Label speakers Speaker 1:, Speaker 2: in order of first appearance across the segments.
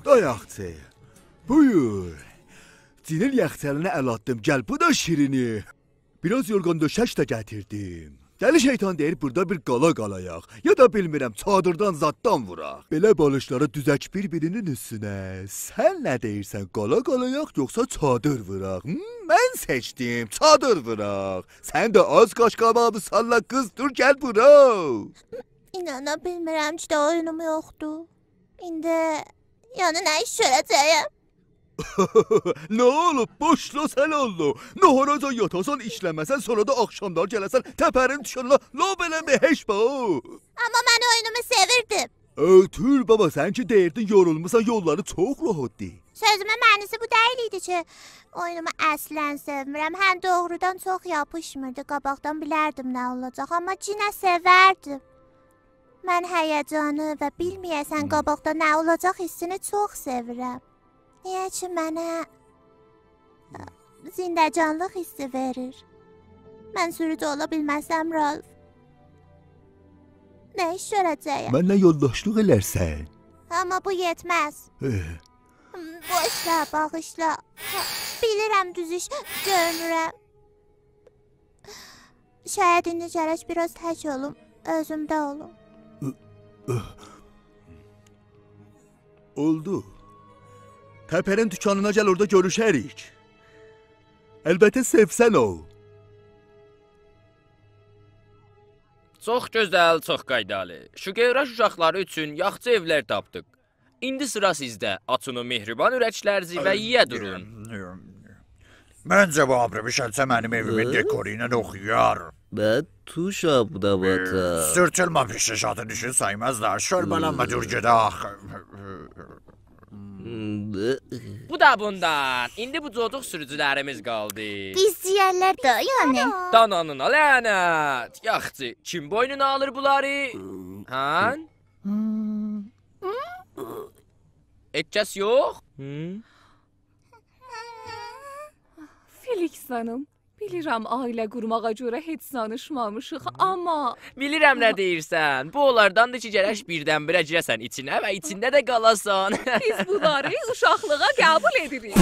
Speaker 1: Dayaqçı, buyur. Cinin yaxçəlinə əl atdım, gəl bu da şirini. Biraz yorgan döşək də gətirdim. Dəli şeytan deyir burada bir qala qalayaq. Ya da bilmirəm çadırdan zaddan vuraq. Belə balışları düzək bir-birinin üstünə. Sən nə deyirsən, qala qalayaq yoxsa çadır vuraq? Mən seçdim, çadır vuraq. Sən də az qaşqabağını salla qız, dur gəl bura.
Speaker 2: İnana bilmirəm ki də oyunum yoxdur. İndi yəni nə iş görəcəyəm?
Speaker 1: Nə olub, boşla sən oldu. Naharacan yatasan, işləməsən, sonra da axşamlar gələsən, təpərin düşənlə, la beləmə heç bu.
Speaker 2: Amma mən oyunumu sevirdim.
Speaker 1: Ötür baba, sən ki deyirdin yorulmusan, yolları çox rahatdır.
Speaker 2: Sözümün mənisi bu deyil idi ki, oyunumu əslən sevmirəm. Həm doğrudan çox yapışmırdı, qabaqdan bilərdim nə olacaq, amma cinə sevərdim. Mən həyəcanı və bilməyəsən qabaqda nə olacaq hissini çox sevirəm. Niyə ki mənə zindəcanlıq hissi verir. Mən sürücü ola bilməsəm, Ralf. Nə iş görəcəyəm?
Speaker 1: Mənlə yoldaşlıq elərsən.
Speaker 2: Amma bu yetməz. Boşla, bağışla. Bilirəm düz iş görmürəm. Şayad indi gərək biraz tək olum, özümdə olum.
Speaker 1: Oldu. Təpərin dükanına gəl, orada görüşərik. Əlbəttə sevsən o.
Speaker 3: Çox gözəl, çox qaydalı. Şu qeyraş uşaqları üçün yaxçı evlər tapdıq. İndi sıra sizdə. Açın o mehriban ürəklərinizi və yiyə durun.
Speaker 4: Məncə bu abrəmişəlsə mənim evimin dekoru ilə oxuyar.
Speaker 5: Ben tuşam da bata.
Speaker 4: Sürtülmə pişişatın işin saymazlar. Şörbəlanma dur gedək.
Speaker 3: Bu da bundan. İndi bu cocuq sürücülərimiz qaldı.
Speaker 2: Biz ciyərlər də yəni.
Speaker 3: Dananına lənət. Yaxçı, kim boynuna alır bunları? Hən? Ekkəs yox?
Speaker 6: Felix xanım, bilirəm ailə qurmağa görə heç danışmamışıq, amma...
Speaker 3: Bilirəm nə deyirsən. Bu onlardandır ki, gərək birdən-birə girəsən içinə və içində də qalasan.
Speaker 6: Biz bunları uşaqlığa qəbul edirik.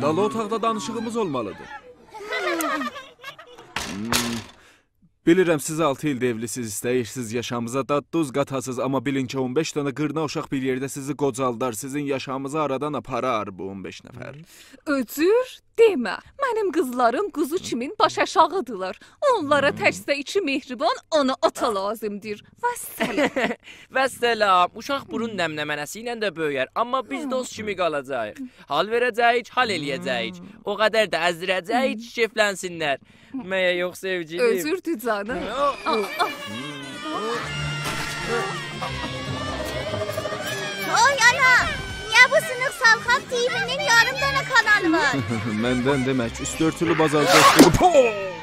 Speaker 7: Dalı otaqda danışığımız olmalıdır. Bilirəm siz 6 ildə evlisiz, istəyirsiniz yaşamıza dad duz qatasız, amma bilin ki 15 dənə qırna uşaq bir yerdə sizi qocaldar, sizin yaşamınızı aradan aparar bu 15 nəfər.
Speaker 6: Özür demə, mənim qızlarım quzu kimin baş aşağıdırlar. Onlara təkcə içi mehriban ana ata lazımdır. Vəssalam.
Speaker 3: Vəssalam. Uşaq burun nəmnəmənəsi ilə də böyüyər, amma biz dost kimi qalacağıq. Hal verəcəyik, hal eləyəcəyik. O qədər də əzdirəcəyik ki, keyflənsinlər. Məyə yox sevgilim.
Speaker 6: Özürdür canım.
Speaker 2: Oy ana, niyə bu sınıq salxaq TV-nin yarım dənə kanalı var?
Speaker 7: Məndən demək, üst örtülü bazar qoşduğu...